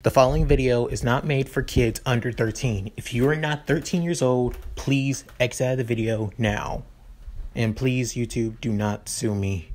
The following video is not made for kids under 13. If you are not 13 years old, please exit out of the video now. And please, YouTube, do not sue me.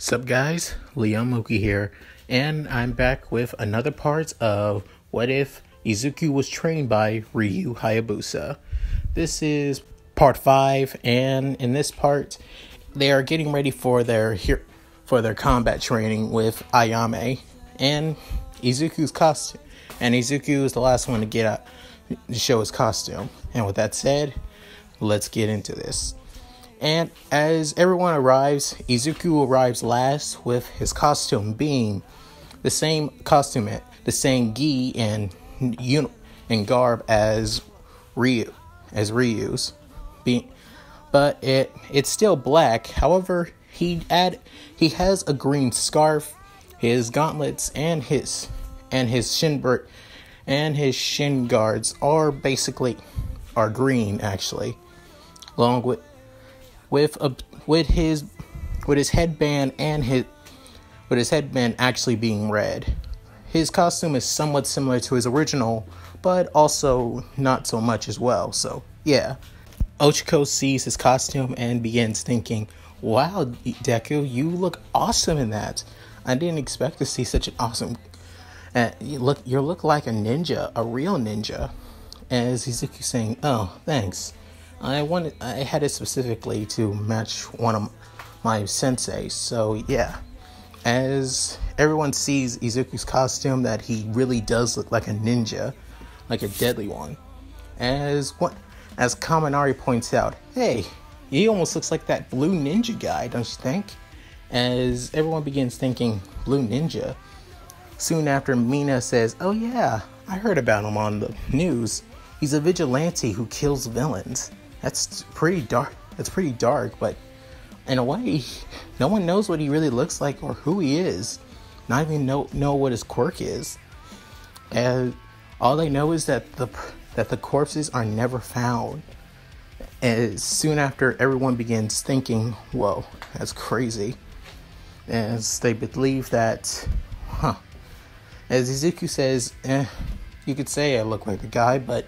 Sup guys, Liam Mookie here, and I'm back with another part of What If Izuku Was Trained by Ryu Hayabusa. This is part 5, and in this part, they are getting ready for their combat training with Ayame and Izuku's costume. And Izuku is the last one to get out to show his costume. And with that said, let's get into this. And as everyone arrives, Izuku arrives last with his costume being the same costume, the same gi and garb as Ryu's, but it's still black. However, he has a green scarf, his gauntlets, and his shin guards are green actually, along with his headband actually being red. His costume is somewhat similar to his original, but also not so much as well. So yeah, Ochiko sees his costume and begins thinking, "Wow, Deku, you look awesome in that. I didn't expect to see such an awesome. You look like a ninja, a real ninja." As Izuku saying, "Oh, thanks. I had it specifically to match one of my senseis." So yeah, as everyone sees Izuku's costume, that he really does look like a ninja, like a deadly one. As Kaminari points out, "Hey, he almost looks like that blue ninja guy, don't you think?" As everyone begins thinking, blue ninja. Soon after, Mina says, "Oh yeah, I heard about him on the news. He's a vigilante who kills villains." That's pretty dark. But in a way, no one knows what he really looks like or who he is. Not even know what his quirk is. And all they know is that the corpses are never found. And soon after, everyone begins thinking, "Whoa, that's crazy." As they believe that, As Izuku says, "You could say I look like the guy, but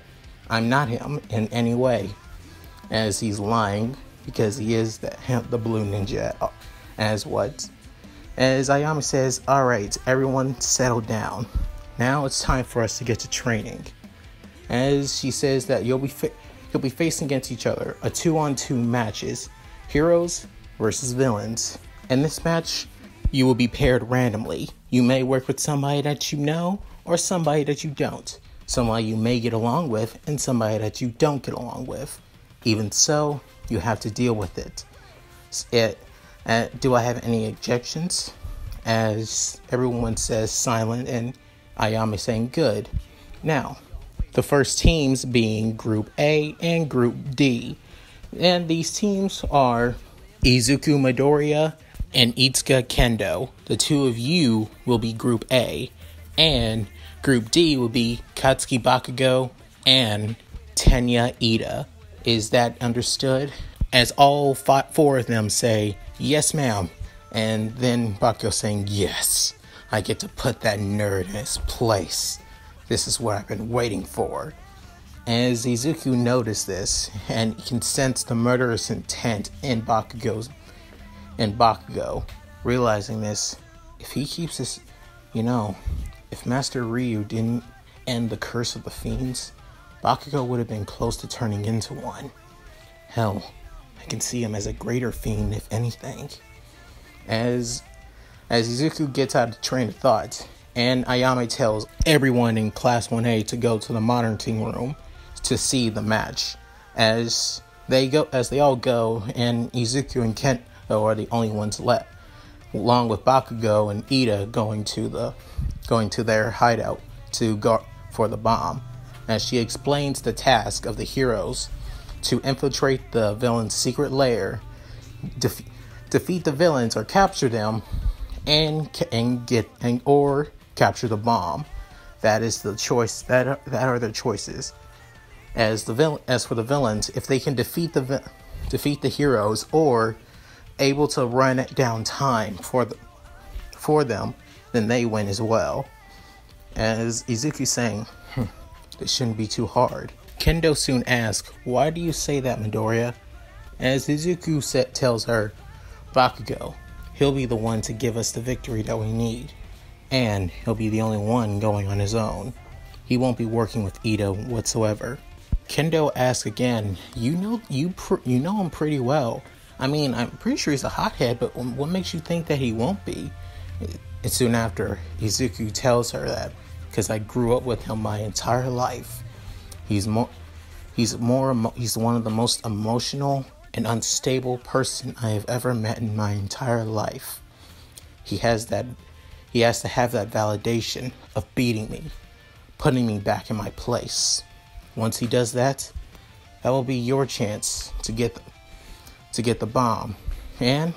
I'm not him in any way." As he's lying, because he is the blue ninja. As Ayame says, "Alright, everyone settle down. Now it's time for us to get to training." As she says that you'll be facing against each other, a 2-on-2 matches, heroes versus villains. In this match, you will be paired randomly. You may work with somebody that you know, or somebody that you don't. Somebody you may get along with, and somebody that you don't get along with. Even so, you have to deal with it. Do I have any objections? As everyone says silent, and Ayame saying good. Now, the first teams being Group A and Group D. And these teams are Izuku Midoriya and Itsuka Kendo. The two of you will be Group A. And Group D will be Katsuki Bakugou and Tenya Ida. Is that understood? As all four of them say, "Yes, ma'am." And then Bakugou saying, "Yes, I get to put that nerd in his place. This is what I've been waiting for." As Izuku noticed this, and can sense the murderous intent in Bakugou, realizing this, if he keeps this, if Master Ryu didn't end the curse of the fiends, Bakugou would have been close to turning into one. Hell, I can see him as a greater fiend, if anything. As Izuku gets out of train of thought, and Ayame tells everyone in Class 1A to go to the monitoring room to see the match. As they all go, and Izuku and Kento are the only ones left, along with Bakugou and Ida going to their hideout to guard for the bomb. As she explains the task of the heroes to infiltrate the villain's secret lair, defeat the villains or capture them, or capture the bomb. That is the choice. That are their choices. As for the villains, if they can defeat the heroes or able to run down time for them, then they win as well. As Izuku saying, it shouldn't be too hard. Kendo soon asks, why do you say that, Midoriya? As Izuku tells her, Bakugou, he'll be the one to give us the victory that we need. And he'll be the only one going on his own. He won't be working with Ida whatsoever. Kendo asks again, you know him pretty well. I mean, I'm pretty sure he's a hothead, but what makes you think that he won't be? And soon after, Izuku tells her that, because I grew up with him my entire life. He's one of the most emotional and unstable person I have ever met in my entire life. He has to have that validation of beating me, putting me back in my place. Once he does that, that will be your chance to get the bomb, and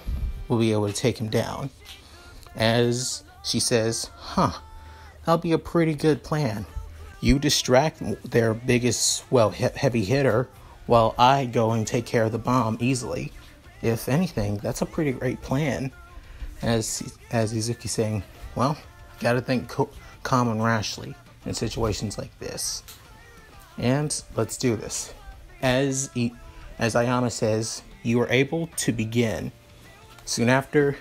we'll be able to take him down. As she says, that'll be a pretty good plan. You distract their biggest, heavy hitter, while I go and take care of the bomb easily. If anything, that's a pretty great plan. As Izuki saying, well, gotta think calm and rashly in situations like this. And let's do this. As Ayama says, you are able to begin. Soon after,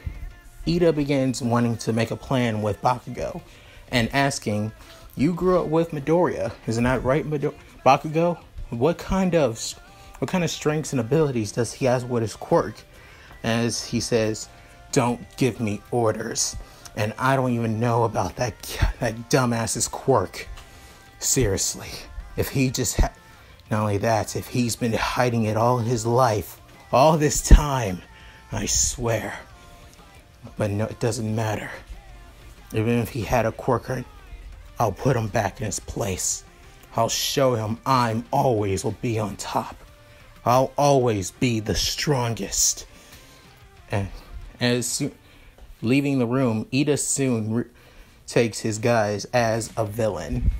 Ida begins wanting to make a plan with Bakugou and asking, you grew up with Midoriya, isn't that right, Bakugou? What kind of strengths and abilities does he have with his quirk? As he says, don't give me orders. And I don't even know about that dumbass's quirk. Seriously. If he just not only that, if he's been hiding it all his life, all this time, I swear. But no, it doesn't matter. Even if he had a quirk, I'll put him back in his place. I'll show him I'm always will be on top. I'll always be the strongest. And leaving the room, Ida soon takes his guise as a villain.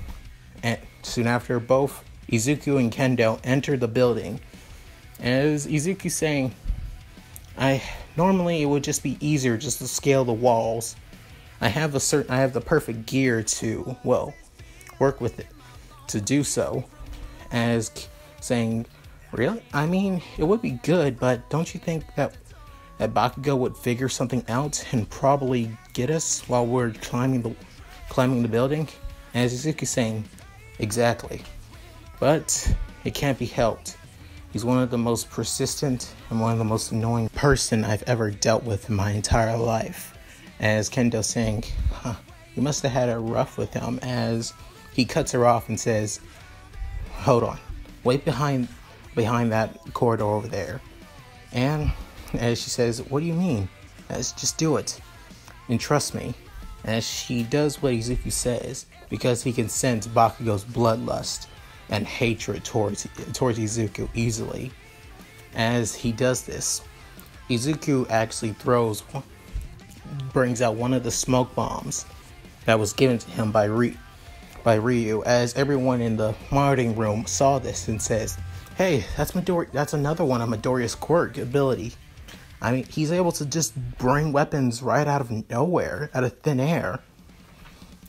And soon after, both Izuku and Kendo enter the building. As Izuku saying, normally it would just be easier just to scale the walls. I have the perfect gear to, work with it to do so. As saying, really? I mean, it would be good, but don't you think that Bakugou would figure something out and probably get us while we're climbing the building? As Izuku saying, exactly. But it can't be helped. He's one of the most persistent and one of the most annoying person I've ever dealt with in my entire life. As Kendo saying, you must have had it rough with him, as he cuts her off and says, hold on, wait behind that corridor over there. And as she says, what do you mean? As just do it and trust me. As she does what Izuku says, because he can sense Bakugou's bloodlust and hatred towards Izuku easily. As he does this, Izuku actually brings out one of the smoke bombs that was given to him by Ryu, as everyone in the monitoring room saw this and says, hey, that's another one of Midoriya's quirk ability. I mean, he's able to just bring weapons right out of nowhere, out of thin air.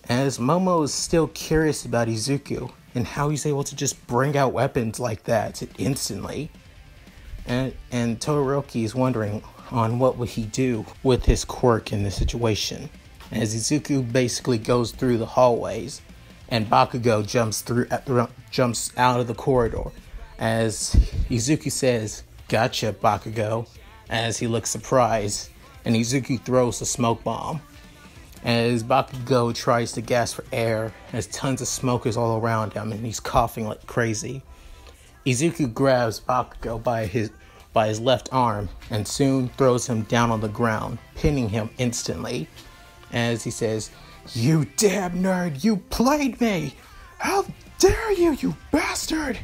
As Momo is still curious about Izuku and how he's able to just bring out weapons like that instantly. And Todoroki is wondering on what would he do with his quirk in this situation. As Izuku basically goes through the hallways and Bakugou jumps out of the corridor. As Izuku says, gotcha, Bakugou, as he looks surprised, and Izuku throws the smoke bomb. As Bakugou tries to gasp for air, as tons of smoke is all around him and he's coughing like crazy, Izuku grabs Bakugou by his left arm and soon throws him down on the ground, pinning him instantly. As he says, you damn nerd, you played me! How dare you, you bastard!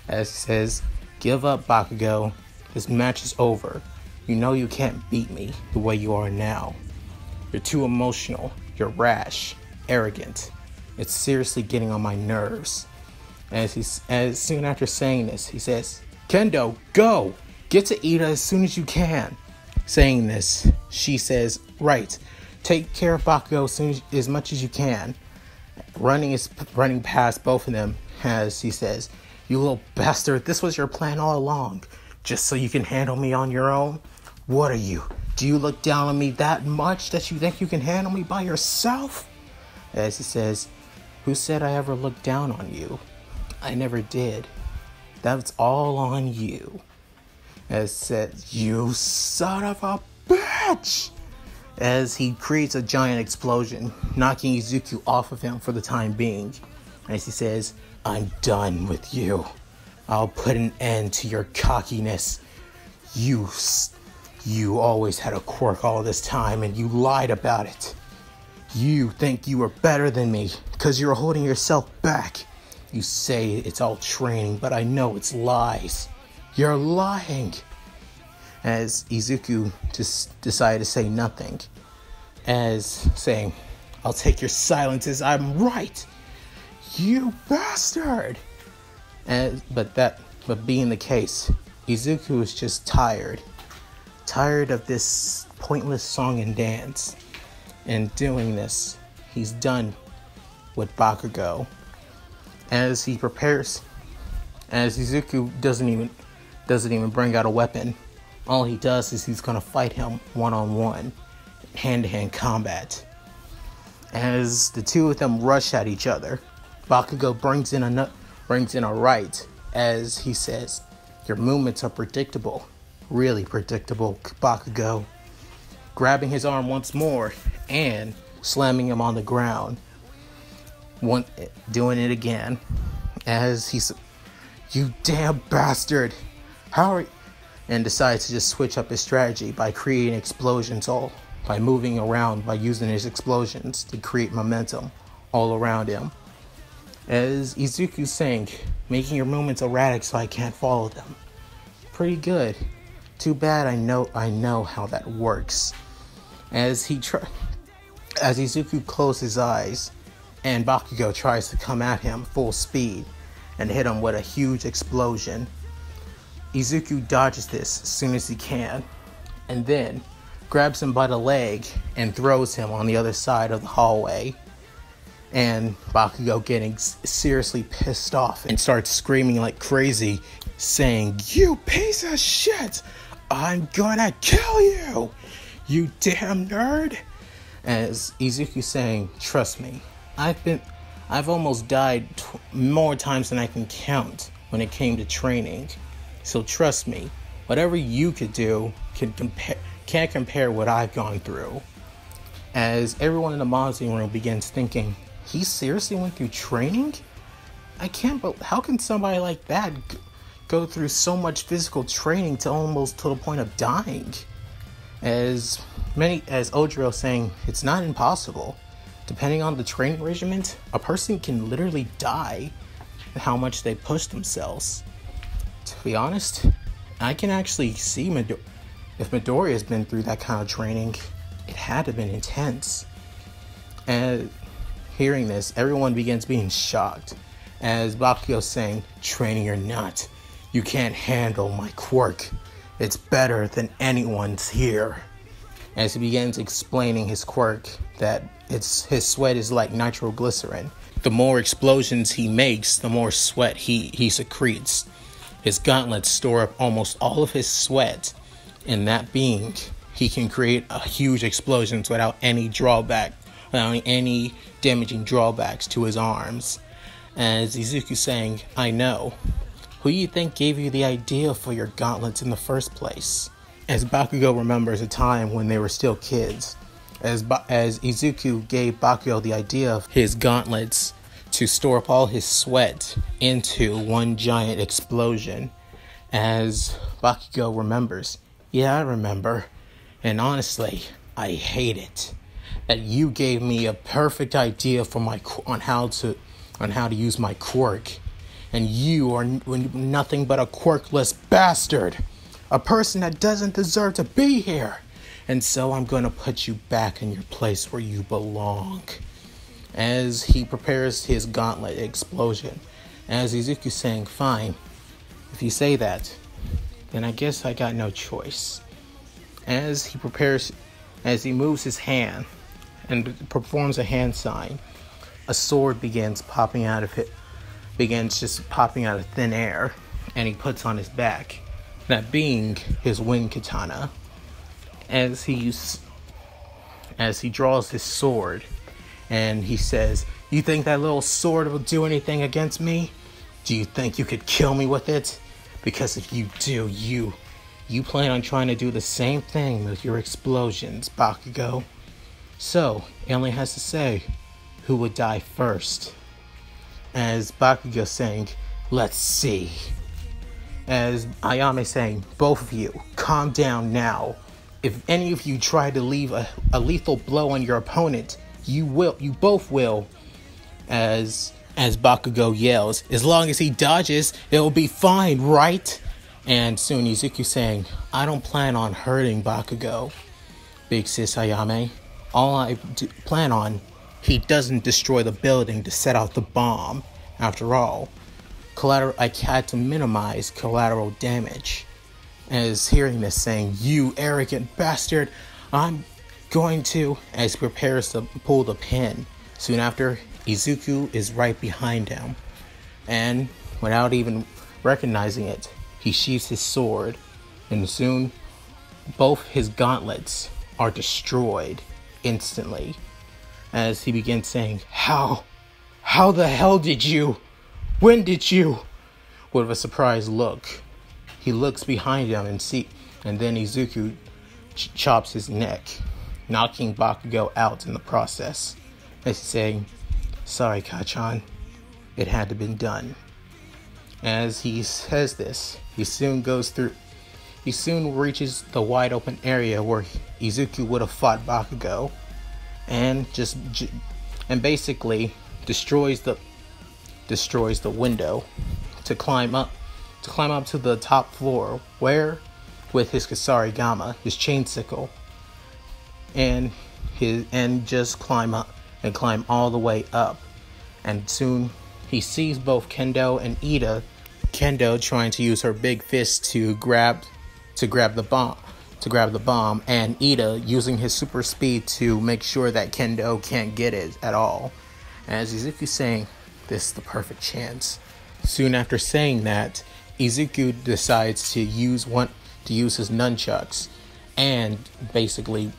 As he says, give up, Bakugou. This match is over. You know you can't beat me the way you are now. You're too emotional. You're rash, arrogant. It's seriously getting on my nerves. As soon after saying this, he says, Kendo, go! Get to Ida as soon as you can. Saying this, she says, right, take care of Bakugou as much as you can. Running past both of them as he says, you little bastard, this was your plan all along, just so you can handle me on your own? What are you? Do you look down on me that much that you think you can handle me by yourself? As he says, who said I ever looked down on you? I never did. That's all on you. As says, you son of a bitch! As he creates a giant explosion, knocking Izuku off of him for the time being. As he says, I'm done with you. I'll put an end to your cockiness. You always had a quirk all this time and you lied about it. You think you were better than me because you're holding yourself back. You say it's all training, but I know it's lies. You're lying. As Izuku just decided to say nothing. As saying, I'll take your silence as I'm right. You bastard. But being the case, Izuku is just tired. Tired of this pointless song and dance. And doing this, he's done with Bakugou. As he prepares, as Izuku doesn't even bring out a weapon. All he does is he's gonna fight him one-on-one, hand-to-hand combat. As the two of them rush at each other, Bakugou brings in a right as he says, your movements are predictable, really predictable, Bakugou. Grabbing his arm once more and slamming him on the ground. Doing it again as he's, you damn bastard, how are you? And decides to just switch up his strategy by creating explosions by moving around, by using his explosions to create momentum all around him. As Izuku's saying, making your movements erratic so I can't follow them. Pretty good. Too bad I know how that works. As Izuku closes his eyes and Bakugou tries to come at him full speed and hit him with a huge explosion. Izuku dodges this as soon as he can, and then grabs him by the leg and throws him on the other side of the hallway. And Bakugou getting seriously pissed off and starts screaming like crazy, saying, you piece of shit! I'm gonna kill you! You damn nerd! As Izuku saying, trust me, I've almost died more times than I can count when it came to training. So trust me, whatever you could do can't compare what I've gone through. As everyone in the modeling room begins thinking, he seriously went through training? How can somebody like that go through so much physical training to the point of dying? As Ojiro saying, it's not impossible. Depending on the training regimen, a person can literally die how much they push themselves. To be honest, I can actually see if Midori has been through that kind of training, it had to have been intense. And hearing this, everyone begins being shocked. As Bakugou saying, training or not, you can't handle my quirk. It's better than anyone's here. As he begins explaining his quirk, that his sweat is like nitroglycerin. The more explosions he makes, the more sweat he secretes. His gauntlets store up almost all of his sweat, and that being, he can create a huge explosions without any damaging drawbacks to his arms. As Izuku saying, I know. Who do you think gave you the idea for your gauntlets in the first place? As Bakugou remembers a time when they were still kids, as Izuku gave Bakugou the idea of his gauntlets to store up all his sweat into one giant explosion. As Bakugou remembers, yeah, I remember, and honestly, I hate it that you gave me a perfect idea for on how to use my quirk, and you are nothing but a quirkless bastard, a person that doesn't deserve to be here. and so I'm gonna put you back in your place where you belong. As he prepares his gauntlet explosion, as Izuku's saying, fine, if you say that, then I guess I got no choice. As he moves his hand and performs a hand sign, a sword begins just popping out of thin air, and he puts on his back, that being his wind katana. As he draws his sword, and he says, "You think that little sword will do anything against me? Do you think you could kill me with it? Because if you do, you plan on trying to do the same thing with your explosions, Bakugou. So, it only has to say, who would die first?" As Bakugou saying, "Let's see." As Ayame saying, "Both of you, calm down now. If any of you try to leave a lethal blow on your opponent, you both will." As Bakugou yells, "As long as he dodges, it'll be fine, right?" And soon Izuku saying, "I don't plan on hurting Bakugou, big sis Ayame. All I plan on, he doesn't destroy the building to set off the bomb. After all, I had to minimize collateral damage." As hearing this saying, "You arrogant bastard, I'm going to," as he prepares to pull the pin. Soon after, Izuku is right behind him, and without even recognizing it, he sheaths his sword, and soon both his gauntlets are destroyed instantly. As he begins saying, How the hell did you? When did you?" With a surprised look, he looks behind him and then Izuku chops his neck, knocking Bakugou out in the process. As he's saying, "Sorry, Kachan, it had to be done." As he says this, he soon reaches the wide open area where Izuku would have fought Bakugou, and basically destroys the window to climb up to the top floor, where with his Kasarigama, his chain sickle, and just climb all the way up. And soon he sees both Kendo and Ida. Kendo trying to use her big fist to grab the bomb, and Ida using his super speed to make sure that Kendo can't get it at all. As Izuku saying, "This is the perfect chance." Soon after saying that, Izuku decides to use his nunchucks and basically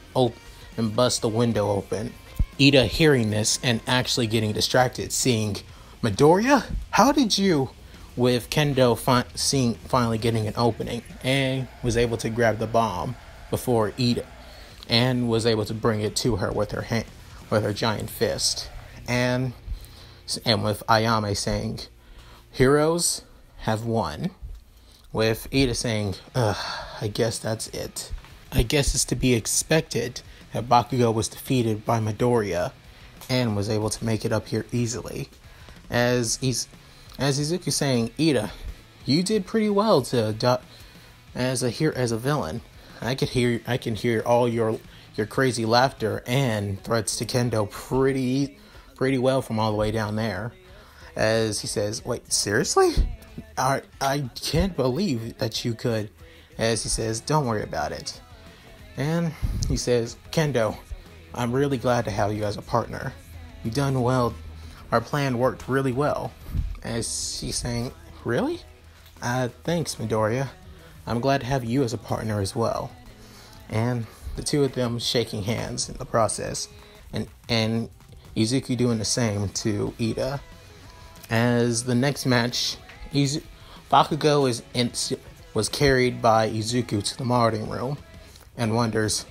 bust the window open. Ida hearing this and actually getting distracted, seeing, "Midoriya, how did you?" With Kendo finally getting an opening, and was able to grab the bomb before Ida, and was able to bring it to her with her giant fist, and with Ayame saying, "Heroes have won," with Ida saying, "I guess that's it. I guess it's to be expected that Bakugou was defeated by Midoriya and was able to make it up here easily." As Izuku saying, "Ida, you did pretty well as a villain. I can hear all your crazy laughter and threats to Kendo pretty well from all the way down there." As he says, "Wait, seriously? I can't believe that you could." As he says, "Don't worry about it." And he says, "Kendo, I'm really glad to have you as a partner. You've done well. Our plan worked really well." As he's saying, "Really? Thanks, Midoriya. I'm glad to have you as a partner as well." And the two of them shaking hands in the process, and Izuku doing the same to Ida. As the next match, Bakugou was carried by Izuku to the monitoring room and wonders,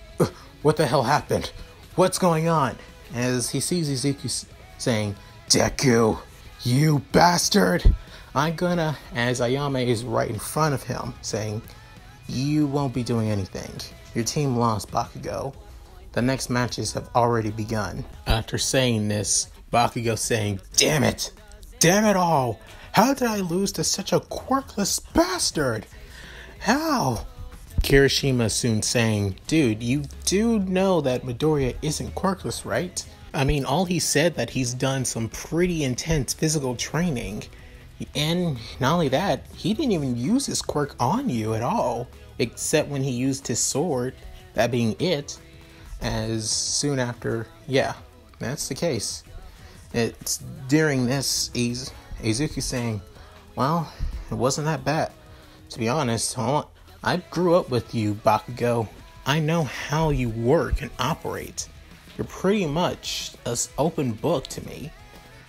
"What the hell happened? What's going on?" As he sees Izuku saying, "Deku, you bastard! As Ayame is right in front of him, saying, "You won't be doing anything. Your team lost, Bakugou. The next matches have already begun." After saying this, Bakugou saying, Damn it all! How did I lose to such a quirkless bastard? How?" Kirishima soon saying, dude, you do know that Midoriya isn't quirkless, right? I mean, all he said that he's done some pretty intense physical training. And not only that, he didn't even use his quirk on you at all. Except when he used his sword, that being it. As soon after, yeah, that's the case. It's during this, Izuku saying, well, it wasn't that bad. To be honest, I grew up with you, Bakugou. I know how you work and operate. You're pretty much an open book to me.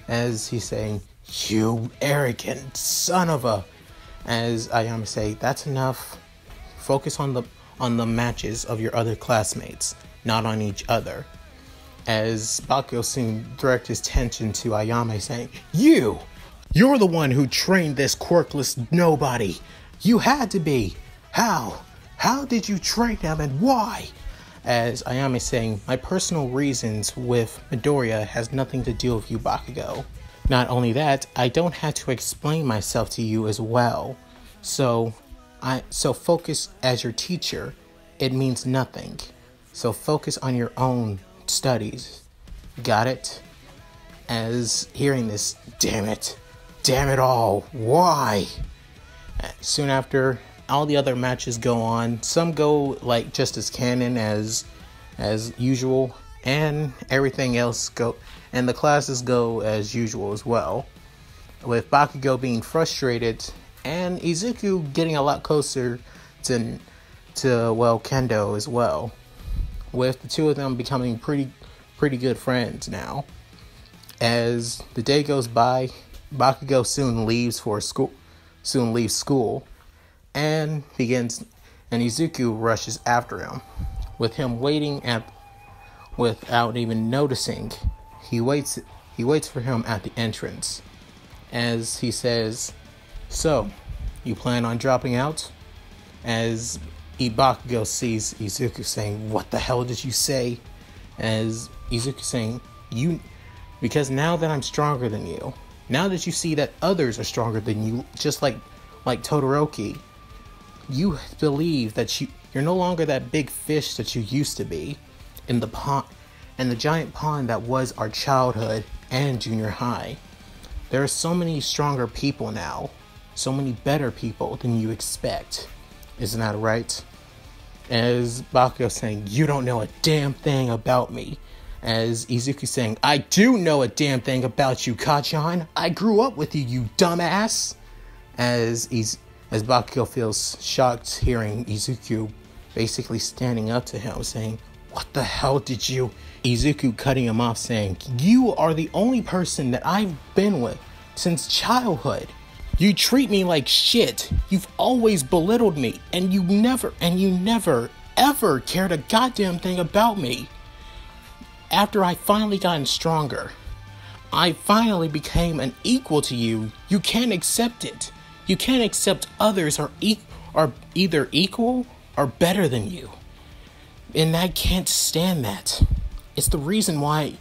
As he's saying, you arrogant son of a... As Ayame say, that's enough. Focus on the matches of your other classmates, not on each other. As Bakugou soon directs his attention to Ayame saying, you're the one who trained this quirkless nobody. You had to be. How did you train him and why? As Ayame saying, my personal reasons with Midoriya has nothing to do with you, Bakugou. Not only that, I don't have to explain myself to you as well. So focus as your teacher. It means nothing. So focus on your own studies. Got it? As hearing this, damn it all, why? Soon after, all the other matches go on. Some go like just as canon as usual, and everything else go, and the classes go as usual as well. With Bakugou being frustrated and Izuku getting a lot closer to Kendo as well. With the two of them becoming pretty good friends now. As the day goes by, Bakugou soon leaves school and Izuku rushes after him. With him waiting without even noticing, he waits for him at the entrance. As he says, so, you plan on dropping out? As Bakugou sees Izuku saying, what the hell did you say? As Izuku saying, because now that I'm stronger than you, now that you see that others are stronger than you, just like Todoroki, you believe that you're no longer that big fish that you used to be in the pond, and the giant pond that was our childhood and junior high. There are so many stronger people now, so many better people than you expect. Isn't that right? As Bakugou saying, you don't know a damn thing about me. As Izuku saying, I do know a damn thing about you, Kachan. I grew up with you, you dumbass. As Bakugou feels shocked hearing Izuku basically standing up to him saying, what the hell did you... Izuku cutting him off saying, you are the only person that I've been with since childhood. You treat me like shit. You've always belittled me, and you never, ever cared a goddamn thing about me. After I finally gotten stronger, I finally became an equal to you. You can't accept it. You can't accept others are either equal or better than you. And I can't stand that. It's the reason why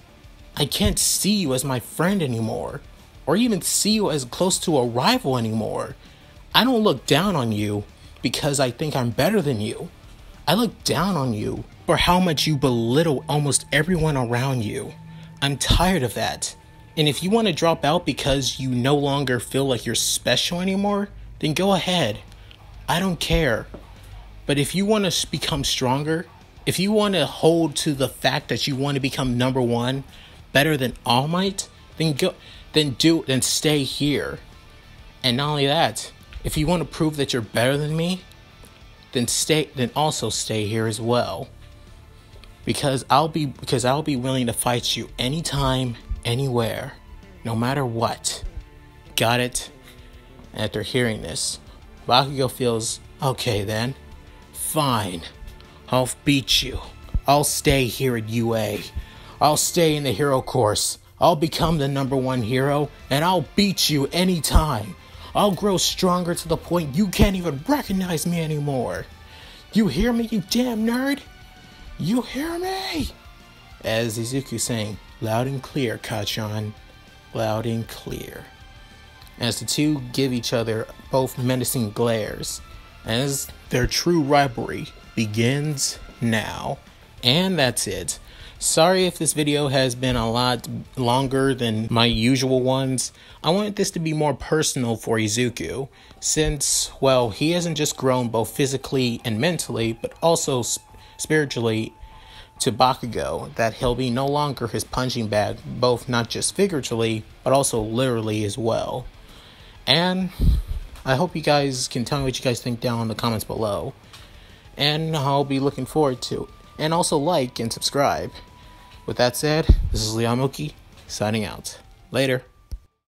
I can't see you as my friend anymore, or even see you as close to a rival anymore. I don't look down on you because I think I'm better than you. I look down on you for how much you belittle almost everyone around you. I'm tired of that. And if you want to drop out because you no longer feel like you're special anymore, then go ahead. I don't care. But if you want to become stronger, if you want to hold to the fact that you want to become number one, better than All Might, then stay here. And not only that, if you want to prove that you're better than me, then also stay here as well. Because I'll be willing to fight you anytime, anywhere, no matter what. Got it? After hearing this, Bakugou feels, okay then, fine. I'll beat you. I'll stay here at UA. I'll stay in the hero course. I'll become the number one hero, and I'll beat you anytime. I'll grow stronger to the point you can't even recognize me anymore. You hear me, you damn nerd? You hear me? As Izuku saying, loud and clear, Kachan. Loud and clear. As the two give each other both menacing glares. As Their true rivalry begins now. And that's it. Sorry if this video has been a lot longer than my usual ones. I wanted this to be more personal for Izuku, since, well, he hasn't just grown both physically and mentally, but also spiritually to Bakugou, that he'll be no longer his punching bag, both not just figuratively, but also literally as well. And I hope you guys can tell me what you guys think down in the comments below. And I'll be looking forward to it. And also like and subscribe. With that said, this is Leon Mookie, signing out. Later.